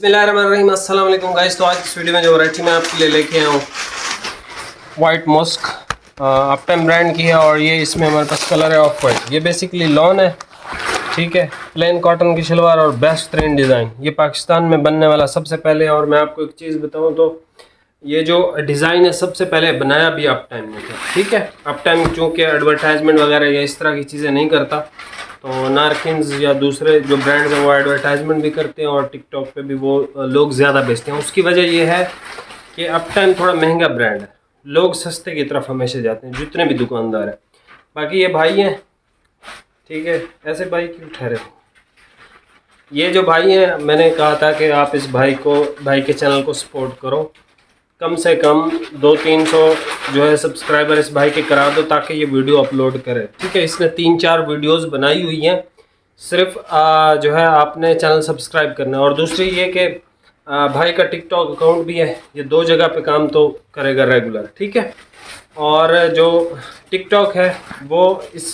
बिस्मिल्लाहिर्रहमानिर्रहीम, अस्सलाम वालेकुम गाइस। तो आज इस वीडियो में जो वैरायटी मैं आपके लिए लेके आया हूँ वाइट मॉस्क अपटाइम ब्रांड की है। और ये इसमें हमारे पास कलर है ऑफ वाइट। ये बेसिकली लॉन है, ठीक है, प्लेन कॉटन की शलवार और बेस्ट तरीन डिज़ाइन। ये पाकिस्तान में बनने वाला सबसे पहले। और मैं आपको एक चीज़ बताऊँ तो ये जो डिज़ाइन है सबसे पहले बनाया भी अपटाइम में था, ठीक है। अपटाइम चूँकि एडवर्टाइजमेंट वगैरह या इस तरह की चीज़ें नहीं करता, तो नारकिन्स या दूसरे जो ब्रांड्स हैं वो एडवर्टाइजमेंट भी करते हैं और टिकटॉक पे भी वो लोग ज़्यादा बेचते हैं। उसकी वजह ये है कि अपटाइम थोड़ा महंगा ब्रांड है, लोग सस्ते की तरफ हमेशा जाते हैं जितने भी दुकानदार हैं। बाकी ये भाई हैं, ठीक है, ऐसे भाई क्यों ठहरे हो। ये जो भाई हैं, मैंने कहा था कि आप इस भाई के चैनल को सपोर्ट करो। कम से कम 200-300 जो है सब्सक्राइबर इस भाई के करा दो ताकि ये वीडियो अपलोड करे, ठीक है। इसने 3-4 वीडियोस बनाई हुई हैं। सिर्फ जो है आपने चैनल सब्सक्राइब करना है। और दूसरी ये कि भाई का टिकटॉक अकाउंट भी है, ये 2 जगह पे काम तो करेगा रेगुलर, ठीक है। और जो टिकटॉक है वो इस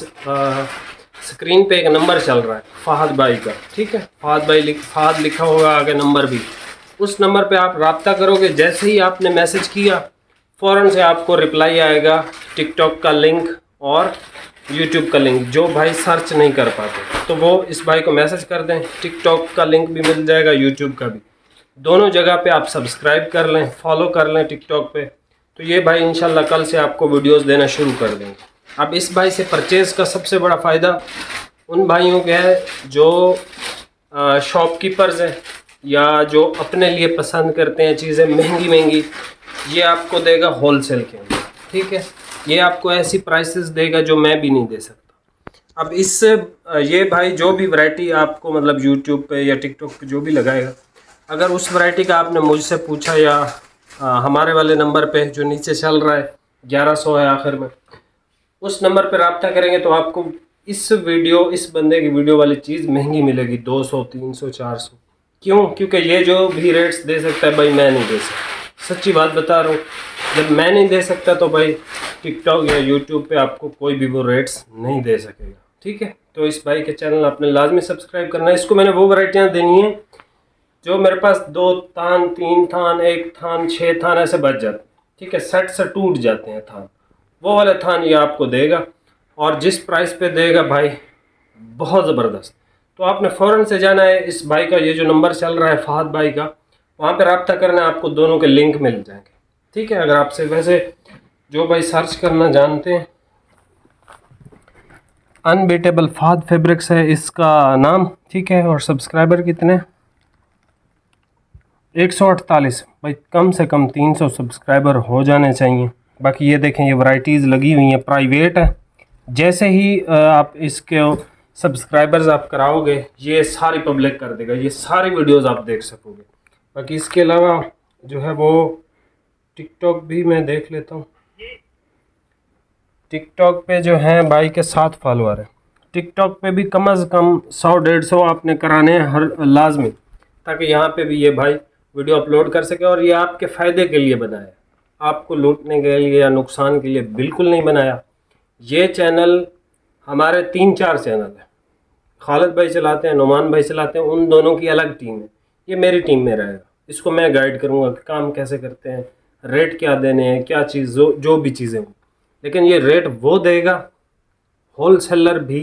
स्क्रीन पे एक नंबर चल रहा है फहद भाई का, ठीक है। फहद लिखा होगा आगे नंबर भी। उस नंबर पे आप रब्ता करोगे, जैसे ही आपने मैसेज किया फ़ौरन से आपको रिप्लाई आएगा टिकटॉक का लिंक और यूट्यूब का लिंक। जो भाई सर्च नहीं कर पाते तो वो इस भाई को मैसेज कर दें, टिकटॉक का लिंक भी मिल जाएगा, यूट्यूब का भी। दोनों जगह पे आप सब्सक्राइब कर लें, फॉलो कर लें टिकटॉक पे, तो ये भाई इंशाल्लाह कल से आपको वीडियोस देना शुरू कर देंगे। अब इस भाई से परचेज़ का सबसे बड़ा फ़ायदा उन भाइयों का है जो शॉपकीपर्स हैं या जो अपने लिए पसंद करते हैं चीज़ें महंगी, ये आपको देगा होलसेल के अंदर, ठीक है। ये आपको ऐसी प्राइसेस देगा जो मैं भी नहीं दे सकता। अब इससे ये भाई जो भी वैरायटी आपको मतलब यूट्यूब पे या टिकटॉक पे जो भी लगाएगा, अगर उस वैरायटी का आपने मुझसे पूछा या हमारे वाले नंबर पे जो नीचे चल रहा है 1100 है आखिर में, उस नंबर पर रब्ता करेंगे तो आपको इस बंदे की वीडियो वाली चीज़ महंगी मिलेगी 200, 300, 400। क्यों? क्योंकि ये जो भी रेट्स दे सकता है भाई मैं नहीं दे सकता। सच्ची बात बता रहा हूँ, जब मैं नहीं दे सकता तो भाई टिकटॉक या यूट्यूब पे आपको कोई भी वो रेट्स नहीं दे सकेगा, ठीक है। तो इस भाई के चैनल आपने लाजमी सब्सक्राइब करना है। इसको मैंने वो वैरायटियाँ देनी है जो मेरे पास 2 थान, 3 थान, 1 थान, 6 थान ऐसे बच जाते हैं, ठीक है। सेट से टूट जाते हैं थान, वो वाले थान ये आपको देगा। और जिस प्राइस पे देगा भाई बहुत ज़बरदस्त। तो आपने फ़ौरन से जाना है, इस भाई का ये जो नंबर चल रहा है फहद भाई का, वहाँ पे रब्ता करना है, आपको दोनों के लिंक मिल जाएंगे, ठीक है। अगर आपसे वैसे जो भाई सर्च करना जानते हैं, अनबीटेबल फहद फैब्रिक्स है इसका नाम, ठीक है। और सब्सक्राइबर कितने? 148। भाई कम से कम 300 सब्सक्राइबर हो जाने चाहिए। बाकी ये देखें, ये वैरायटीज़ लगी हुई हैं, प्राइवेट है। जैसे ही आप इसके सब्सक्राइबर्स आप कराओगे ये सारी पब्लिक कर देगा, ये सारी वीडियोस आप देख सकोगे। बाकी इसके अलावा जो है वो टिकटॉक भी मैं देख लेता हूँ। टिकटॉक पे जो है भाई के 7 फॉलोअर हैं। टिकटॉक पे भी कम अज़ कम 100-150 आपने कराने हैं हर लाजमी, ताकि यहाँ पे भी ये भाई वीडियो अपलोड कर सके। और ये आपके फ़ायदे के लिए बनाया है, आपको लूटने के लिए या नुकसान के लिए बिल्कुल नहीं बनाया। ये चैनल हमारे 3-4 चैनल हैं, खालिद भाई चलाते हैं, नुमान भाई चलाते हैं, उन दोनों की अलग टीम है। ये मेरी टीम में रहेगा, इसको मैं गाइड करूँगा कि काम कैसे करते हैं, रेट क्या देने हैं, क्या चीज़ जो भी चीज़ें हों। लेकिन ये रेट वो देगा, होलसेलर भी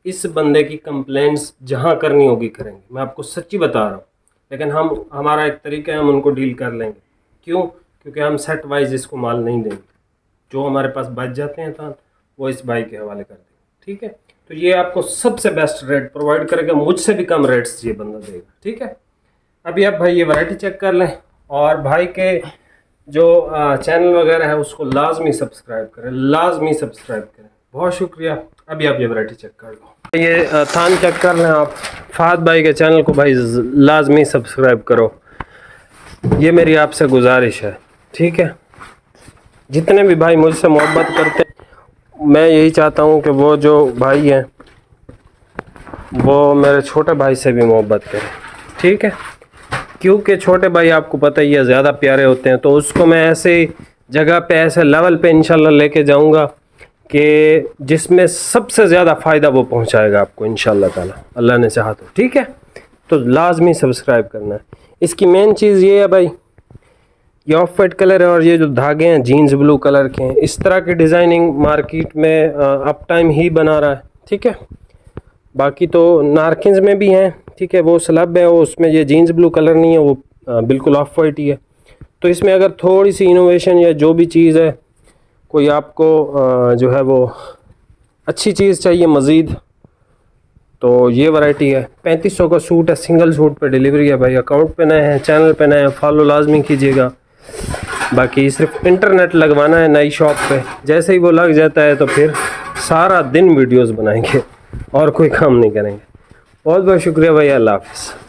इस बंदे की कंप्लेंट्स जहाँ करनी होगी करेंगे, मैं आपको सच्ची बता रहा हूँ। लेकिन हमारा एक तरीका है, हम उनको डील कर लेंगे। क्यों? क्योंकि हम सेट वाइज इसको माल नहीं देंगे, जो हमारे पास बच जाते हैं था वो इस भाई के हवाले कर देंगे, ठीक है। तो ये आपको सबसे बेस्ट रेट प्रोवाइड करेगा, मुझसे भी कम रेट्स ये बंदा देगा, ठीक है। अभी आप भाई ये वैरायटी चेक कर लें और भाई के जो चैनल वगैरह है उसको लाजमी सब्सक्राइब करें, लाजमी सब्सक्राइब करें। बहुत शुक्रिया। अभी आप ये वैरायटी चेक कर लो, ये थान चेक कर लें आप। फहद भाई के चैनल को भाई लाजमी सब्सक्राइब करो, ये मेरी आपसे गुजारिश है, ठीक है। जितने भी भाई मुझसे मोहब्बत करते हैं, मैं यही चाहता हूँ कि वो जो भाई हैं वो मेरे छोटे भाई से भी मोहब्बत करें, ठीक है। क्योंकि छोटे भाई आपको पता ही है ज़्यादा प्यारे होते हैं। तो उसको मैं ऐसे जगह पे, ऐसे लेवल पे इंशाल्लाह लेके जाऊँगा कि जिसमें सबसे ज़्यादा फ़ायदा वो पहुँचाएगा आपको इंशाल्लाह ताला, अल्लाह ने चाहा तो, ठीक है। तो लाजमी सब्सक्राइब करना है। इसकी मेन चीज़ ये है भाई, ये ऑफ वाइट कलर है और ये जो धागे हैं जीन्स ब्लू कलर के हैं। इस तरह की डिज़ाइनिंग मार्केट में अप टाइम ही बना रहा है, ठीक है। बाकी तो नारकिन्स में भी हैं, ठीक है, वो स्लब है, वो उसमें ये जीन्स ब्लू कलर नहीं है, वो बिल्कुल ऑफ वाइट ही है। तो इसमें अगर थोड़ी सी इनोवेशन या जो भी चीज़ है, कोई आपको जो है वो अच्छी चीज़ चाहिए मज़ीद, तो ये वैरायटी है। 3500 का सूट है, सिंगल सूट पे डिलीवरी है भाई। अकाउंट पे नए हैं, चैनल पे नए हैं, फॉलो लाजमी कीजिएगा। बाकी सिर्फ इंटरनेट लगवाना है नई शॉप पे, जैसे ही वो लग जाता है तो फिर सारा दिन वीडियोस बनाएंगे और कोई काम नहीं करेंगे। बहुत बहुत शुक्रिया भाई, अल्लाह हाफ़िज़।